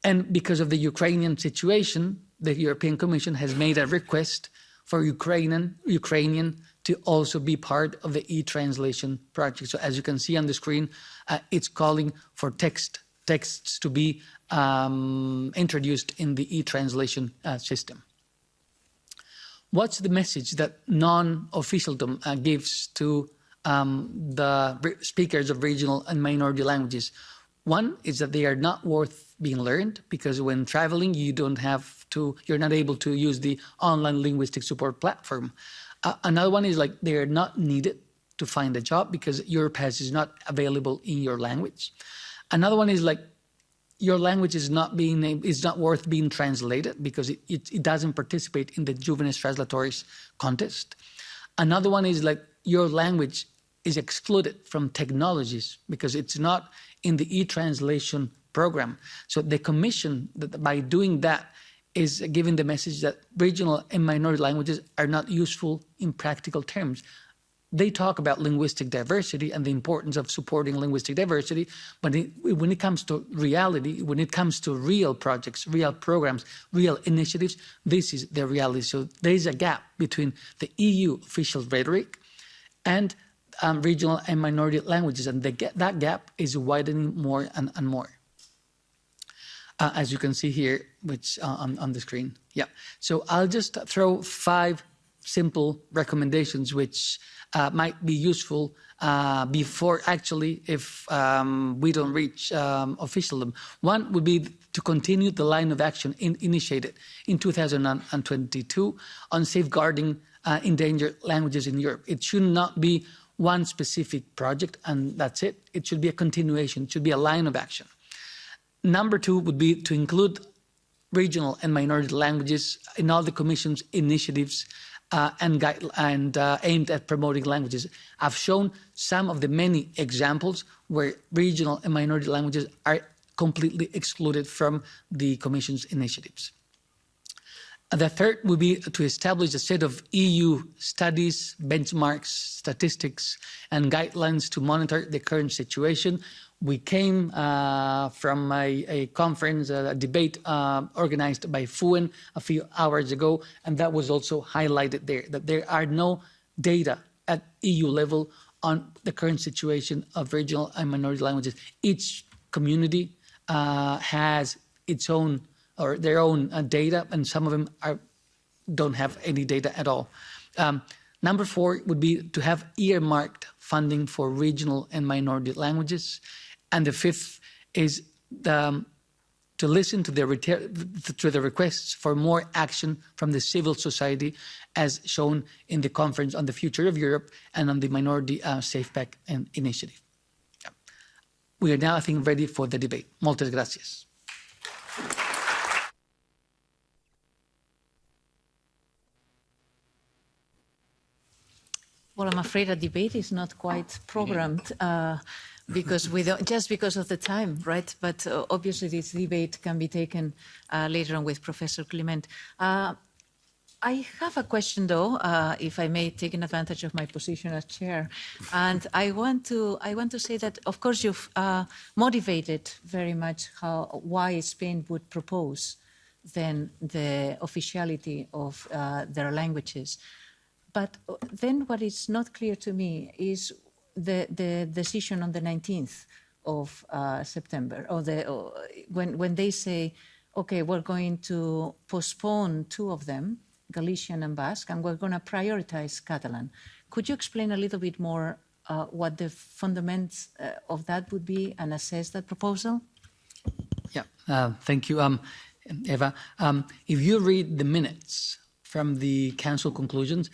And because of the Ukrainian situation, the European Commission has made a request for Ukrainian to also be part of the e-translation project. So as you can see on the screen, it's calling for texts to be introduced in the e-translation system. What's the message that non-officialdom gives to the speakers of regional and minority languages? One is that they are not worth being learned, because when traveling, you're not able to use the online linguistic support platform. Another one is like they are not needed to find a job because Europass is not available in your language. Another one is like your language is not worth being translated because it doesn't participate in the Juvenes Translatores contest. Another one is like your language is excluded from technologies because it's not in the e-translation program. So the Commission, by doing that, is giving the message that regional and minority languages are not useful in practical terms. They talk about linguistic diversity and the importance of supporting linguistic diversity, but when it comes to reality, when it comes to real projects, real programs, real initiatives, this is the reality. So there is a gap between the EU official rhetoric and regional and minority languages, and that gap is widening more and more. As you can see here, which on the screen. Yeah. So I'll just throw 5 simple recommendations which might be useful before actually if we don't reach officialdom. One would be to continue the line of action initiated in 2022 on safeguarding endangered languages in Europe. It should not be one specific project and that's it. It should be a continuation. It should be a line of action. Number 2 would be to include regional and minority languages in all the Commission's initiatives and aimed at promoting languages. I've shown some of the many examples where regional and minority languages are completely excluded from the Commission's initiatives. The third would be to establish a set of EU studies, benchmarks, statistics, and guidelines to monitor the current situation. We came from a conference, a debate organized by FUEN a few hours ago, and that was also highlighted there, that there are no data at EU level on the current situation of regional and minority languages. Each community has its own or their own data, and some of them don't have any data at all. Number 4 would be to have earmarked funding for regional and minority languages. And the 5th is to listen to the requests for more action from the civil society as shown in the Conference on the Future of Europe and on the Minority SafePack initiative. We are now, I think, ready for the debate. Moltes gracias. Well, I'm afraid a debate is not quite programmed because just because of the time, right? But obviously this debate can be taken later on with Professor Climent. I have a question, though, if I may, taking advantage of my position as chair. And I want to say that, of course, you've motivated very much why Spain would propose then the officiality of their languages. But then what is not clear to me is the decision on the 19th of September, or when they say, okay, we're going to postpone 2 of them, Galician and Basque, and we're going to prioritize Catalan. Could you explain a little bit more what the fundamentals of that would be and assess that proposal? Yeah, thank you, Eva. If you read the minutes from the Council conclusions,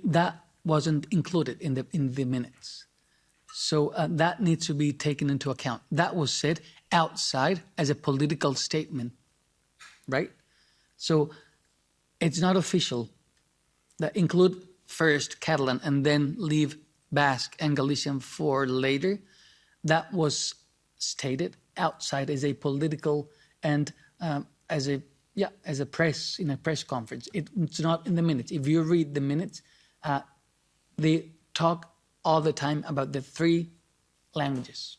that wasn't included in the minutes. So that needs to be taken into account. That was said outside as a political statement, right? So it's not official. That include first Catalan and then leave Basque and Galician for later. That was stated outside as a political and as a press, in a press conference. It's not in the minutes. If you read the minutes, they talk all the time about the 3 languages,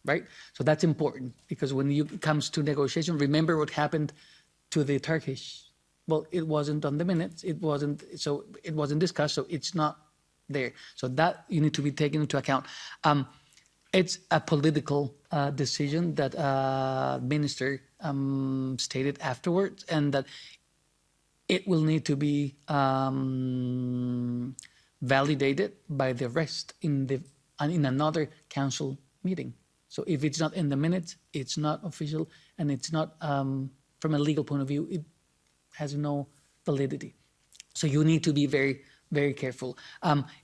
right? So that's important, because when it comes to negotiation, remember what happened to the Turkish. Well, it wasn't on the minutes. It wasn't discussed, so it's not there. So that you need to be taken into account. It's a political decision that minister stated afterwards, and that it will need to be validated by the rest in another council meeting. So if it's not in the minutes, it's not official, and it's not, from a legal point of view, it has no validity. So you need to be very, very careful.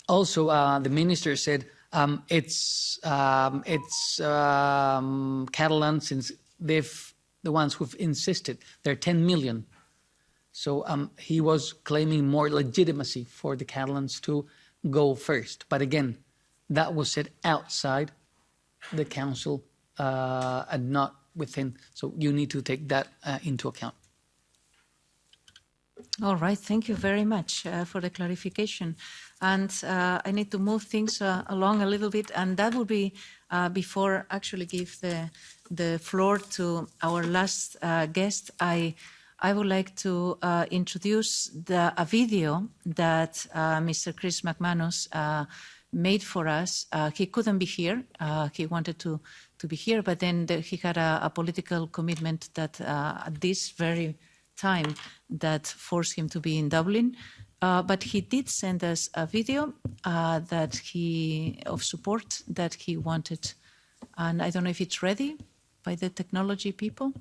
Also, the minister said it's Catalan, since they've the ones who've insisted. There are 10 million. So he was claiming more legitimacy for the Catalans to go first. But again, that was said outside the council and not within. So you need to take that into account. All right, thank you very much for the clarification. And I need to move things along a little bit, and that will be before actually give the floor to our last guest. I would like to introduce a video that Mr. Chris McManus made for us. He couldn't be here. He wanted to be here, but then he had a political commitment that at this very time that forced him to be in Dublin. But he did send us a video of support that he wanted. And I don't know if it's ready by the technology people.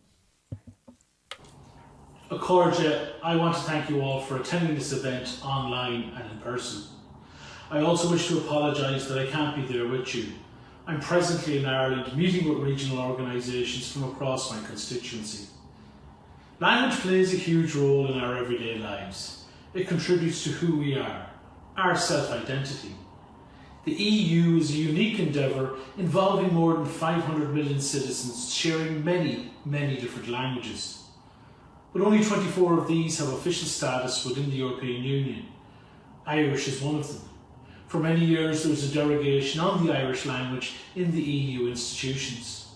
Accordia, I want to thank you all for attending this event online and in person. I also wish to apologise that I can't be there with you. I'm presently in Ireland meeting with regional organisations from across my constituency. Language plays a huge role in our everyday lives. It contributes to who we are, our self-identity. The EU is a unique endeavour involving more than 500 million citizens sharing many, many different languages. But only 24 of these have official status within the European Union. Irish is one of them. For many years there was a derogation on the Irish language in the EU institutions.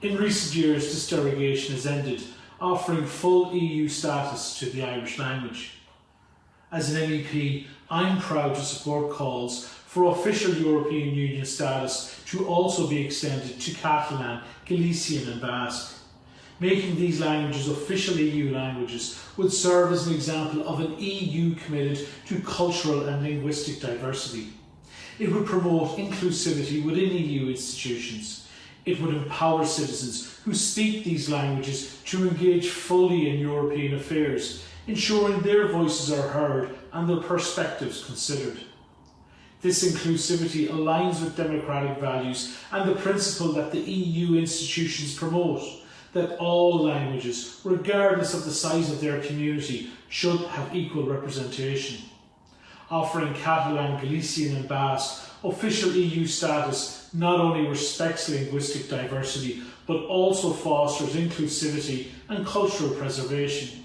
In recent years this derogation has ended, offering full EU status to the Irish language. As an MEP, I'm proud to support calls for official European Union status to also be extended to Catalan, Galician and Basque. Making these languages official EU languages would serve as an example of an EU committed to cultural and linguistic diversity. It would promote inclusivity within EU institutions. It would empower citizens who speak these languages to engage fully in European affairs, ensuring their voices are heard and their perspectives considered. This inclusivity aligns with democratic values and the principle that the EU institutions promote, that all languages, regardless of the size of their community, should have equal representation. Offering Catalan, Galician and Basque official EU status not only respects linguistic diversity, but also fosters inclusivity and cultural preservation.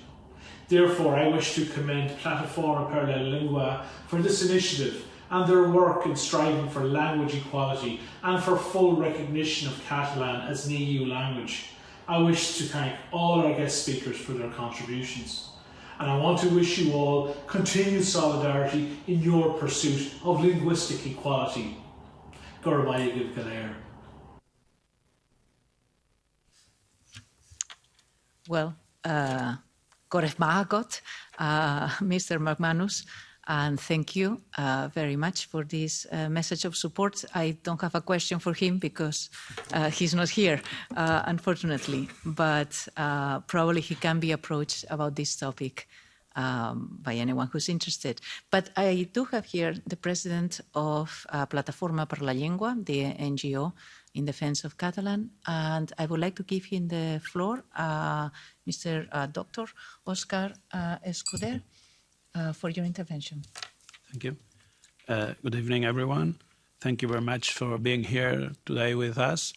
Therefore, I wish to commend Plataforma per la Lingua for this initiative and their work in striving for language equality and for full recognition of Catalan as an EU language. I wish to thank all our guest speakers for their contributions. And I want to wish you all continued solidarity in your pursuit of linguistic equality. Gorbayev Galer. Well, Goref Maagot, Mr. McManus, and thank you very much for this message of support. I don't have a question for him because he's not here, unfortunately, but probably he can be approached about this topic by anyone who's interested. But I do have here the president of Plataforma per la Llengua, the NGO in defense of Catalan, and I would like to give him the floor, Mr. Dr. Òscar Escuder, for your intervention. Thank you. Good evening, everyone. Thank you very much for being here today with us.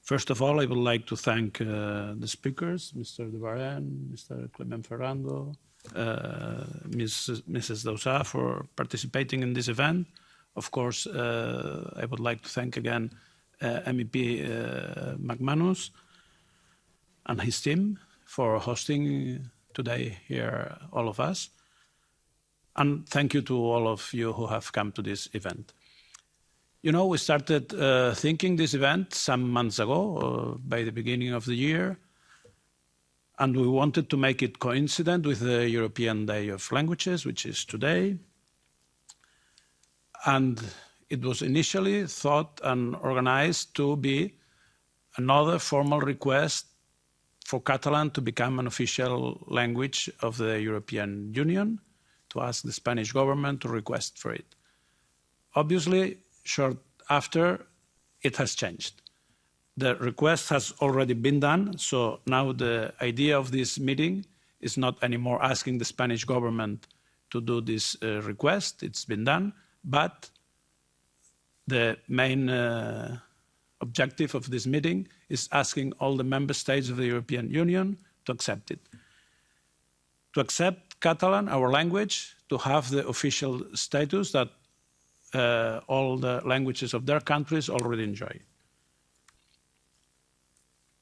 First of all, I would like to thank the speakers, Mr. de Varennes, Mr. Climent-Ferrando, Mrs. Daussà, for participating in this event. Of course, I would like to thank again MEP McManus and his team for hosting today here all of us. And thank you to all of you who have come to this event. You know, we started thinking this event some months ago, by the beginning of the year, and we wanted to make it coincident with the European Day of Languages, which is today. And it was initially thought and organized to be another formal request for Catalan to become an official language of the European Union, to ask the Spanish government to request for it. Obviously, short after, it has changed. The request has already been done, so now the idea of this meeting is not anymore asking the Spanish government to do this request. It's been done, but the main objective of this meeting is asking all the member states of the European Union to accept it. To accept Catalan, our language, to have the official status that all the languages of their countries already enjoy.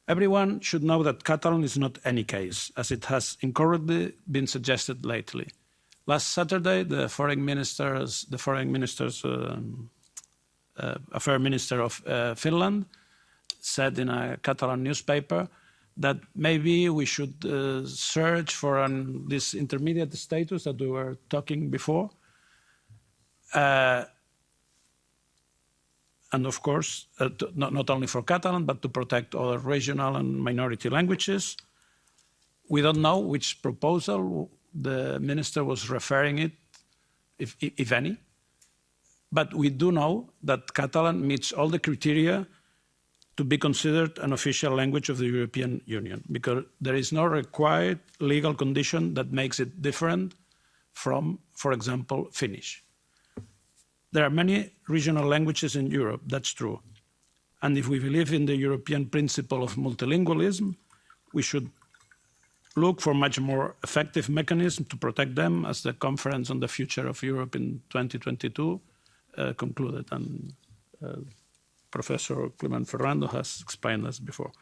Everyone should know that Catalan is not any case, as it has incorrectly been suggested lately. Last Saturday, the Foreign Affairs Minister of Finland said in a Catalan newspaper that maybe we should search for this intermediate status that we were talking before. And of course, not only for Catalan, but to protect other regional and minority languages. We don't know which proposal the minister was referring it, if any. But we do know that Catalan meets all the criteria to be considered an official language of the European Union, because there is no required legal condition that makes it different from, for example, Finnish. There are many regional languages in Europe, that's true. And if we believe in the European principle of multilingualism, we should look for much more effective mechanisms to protect them, as the Conference on the Future of Europe in 2022 concluded, and Professor Climent-Ferrando has explained this before.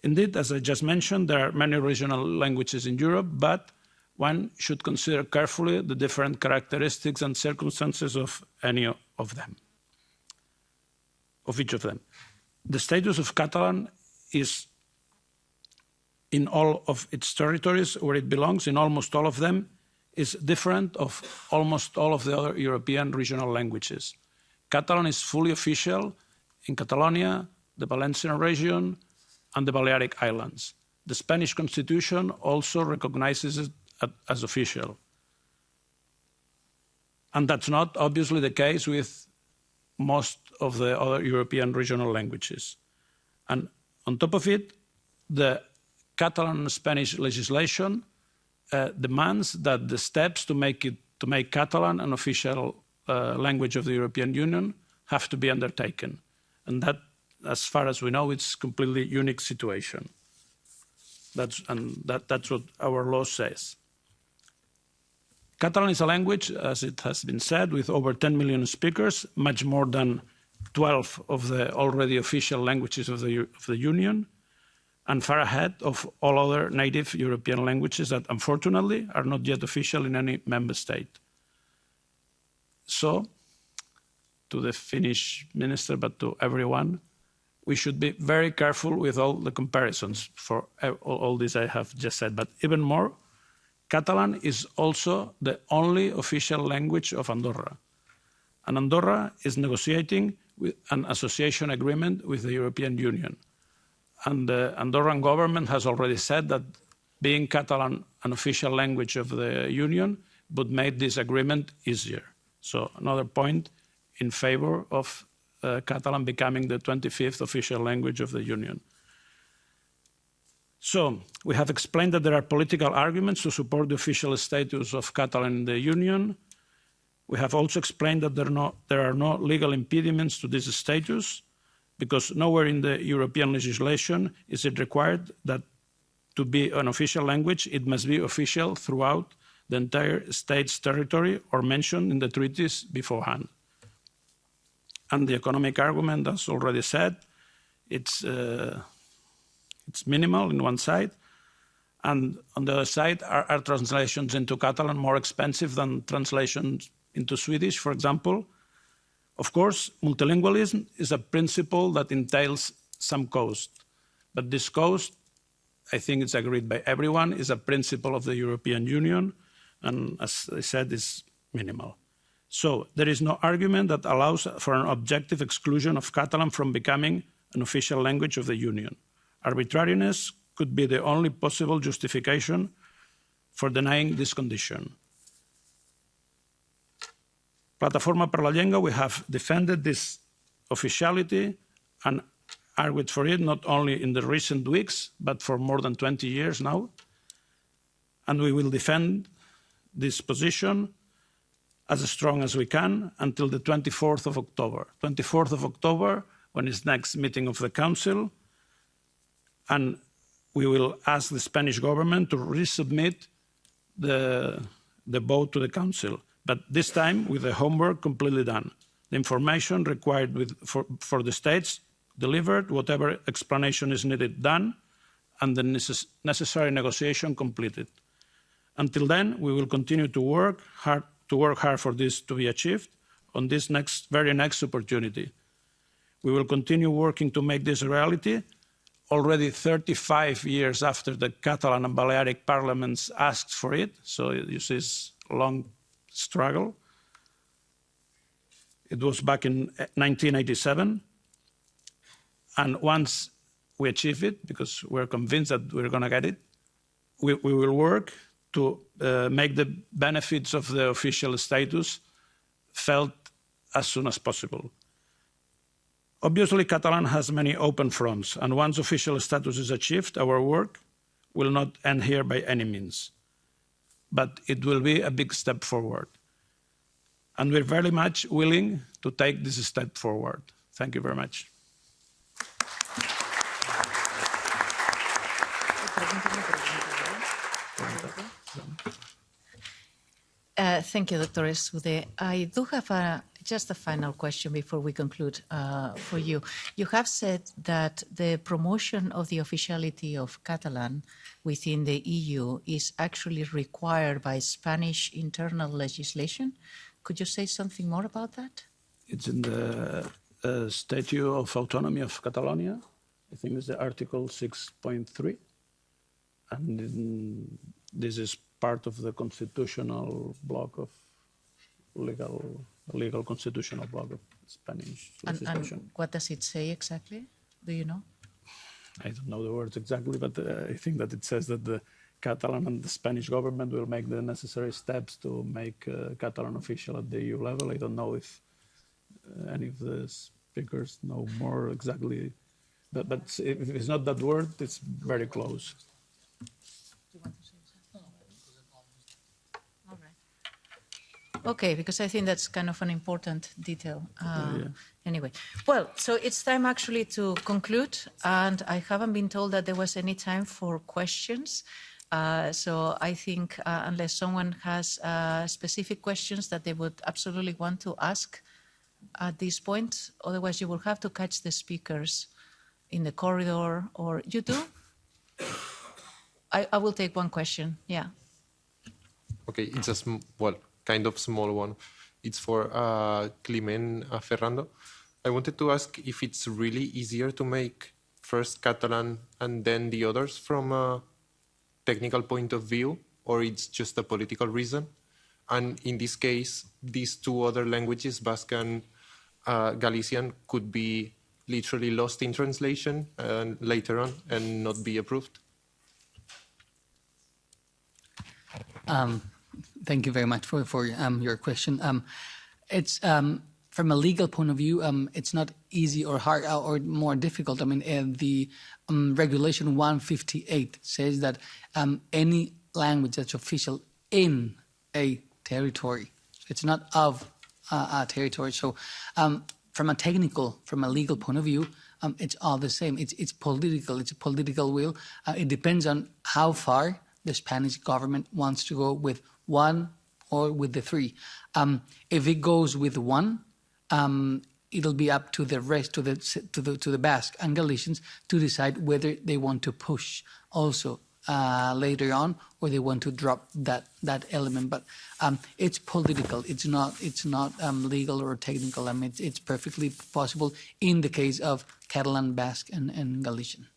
Indeed, as I just mentioned, there are many regional languages in Europe, but one should consider carefully the different characteristics and circumstances of any of them, of each of them. The status of Catalan is, in all of its territories where it belongs, in almost all of them, is different of almost all of the other European regional languages. Catalan is fully official in Catalonia, the Valencian region, and the Balearic Islands. The Spanish Constitution also recognizes it as official. And that's not obviously the case with most of the other European regional languages. And on top of it, the Catalan and Spanish legislation demands that the steps to make Catalan an official language of the European Union have to be undertaken. And that, as far as we know, it's a completely unique situation. That's what our law says. Catalan is a language, as it has been said, with over 10 million speakers, much more than 12 of the already official languages of the Union, and far ahead of all other native European languages that, unfortunately, are not yet official in any member state. So, to the Finnish minister, but to everyone, we should be very careful with all the comparisons for all this I have just said. But even more, Catalan is also the only official language of Andorra. And Andorra is negotiating with an association agreement with the European Union. And the Andorran government has already said that being Catalan an official language of the Union would make this agreement easier. So another point in favor of Catalan becoming the 25th official language of the Union. So we have explained that there are political arguments to support the official status of Catalan in the Union. We have also explained that there are no legal impediments to this status, because nowhere in the European legislation is it required that to be an official language, it must be official throughout the entire state's territory or mentioned in the treaties beforehand. And the economic argument, as already said, it's minimal on one side, and on the other side are translations into Catalan more expensive than translations into Swedish, for example. Of course, multilingualism is a principle that entails some cost, but this cost, I think it's agreed by everyone, is a principle of the European Union, and as I said, is minimal. So there is no argument that allows for an objective exclusion of Catalan from becoming an official language of the Union. Arbitrariness could be the only possible justification for denying this condition. Plataforma per la Llengua, we have defended this officiality and argued for it not only in the recent weeks, but for more than 20 years now. And we will defend this position as strong as we can until the 24th of October. 24th of October, when is next meeting of the Council, and we will ask the Spanish government to resubmit the vote to the Council, but this time with the homework completely done. The information required for the states delivered, whatever explanation is needed done, and the necessary negotiation completed. Until then, we will continue to work hard for this to be achieved on this very next opportunity. We will continue working to make this a reality. Already 35 years after the Catalan and Balearic parliaments asked for it, so you see it's a long struggle. It was back in 1987. And once we achieve it, because we're convinced that we're going to get it, we will work to make the benefits of the official status felt as soon as possible. Obviously, Catalan has many open fronts, and once official status is achieved, our work will not end here by any means. But it will be a big step forward. And we're very much willing to take this step forward. Thank you very much. Thank you, Dr. Escuder. I do have just a final question before we conclude for you. You have said that the promotion of the officiality of Catalan within the EU is actually required by Spanish internal legislation. Could you say something more about that? It's in the Statute of Autonomy of Catalonia. I think it's the Article 6.3. And this is part of the constitutional block of legal constitutional block of Spanish legislation. And what does it say exactly? Do you know? I don't know the words exactly, but I think that it says that the Catalan and the Spanish government will make the necessary steps to make Catalan official at the EU level. I don't know if any of the speakers know more exactly, but if it's not that word, it's very close. Do you want to say something? All right. Okay, because I think that's kind of an important detail. Anyway, well, so it's time actually to conclude, and I haven't been told that there was any time for questions. So I think unless someone has specific questions that they would absolutely want to ask at this point, otherwise you will have to catch the speakers in the corridor, or you do? I will take one question, yeah. Okay, it's a kind of small one. It's for Climent-Ferrando. I wanted to ask if it's really easier to make first Catalan and then the others from a technical point of view, or it's just a political reason? And in this case, these two other languages, Basque and Galician, could be literally lost in translation later on and not be approved? Thank you very much for your question. It's from a legal point of view, it's not easy or hard or more difficult. I mean, the Regulation 158 says that any language that's official in a territory, it's not of a territory. So from a legal point of view, it's all the same. It's political. It's a political will. It depends on how far the Spanish government wants to go with one or with the three. If it goes with one, it'll be up to the rest, to the Basque and Galicians to decide whether they want to push also later on, or they want to drop that element. But it's political. It's not legal or technical. I mean, it's perfectly possible in the case of Catalan, Basque, and Galician.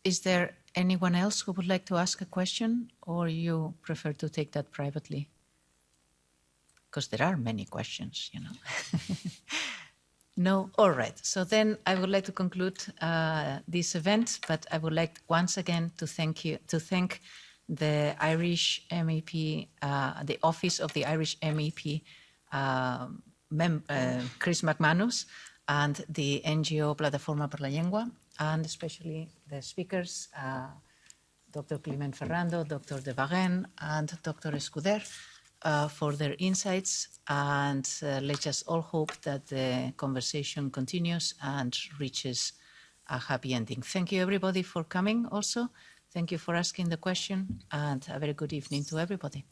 Is there anyone else who would like to ask a question, or you prefer to take that privately? Because there are many questions, you know. No? All right. So then I would like to conclude this event, but I would like once again to thank the Irish MEP, the Office of the Irish MEP, Chris McManus, and the NGO Plataforma per la Llengua, and especially the speakers, Dr. Climent-Ferrando, Dr. de Varennes, and Dr. Escuder, for their insights, and let's just all hope that the conversation continues and reaches a happy ending. Thank you, everybody, for coming also. Thank you for asking the question, and a very good evening to everybody.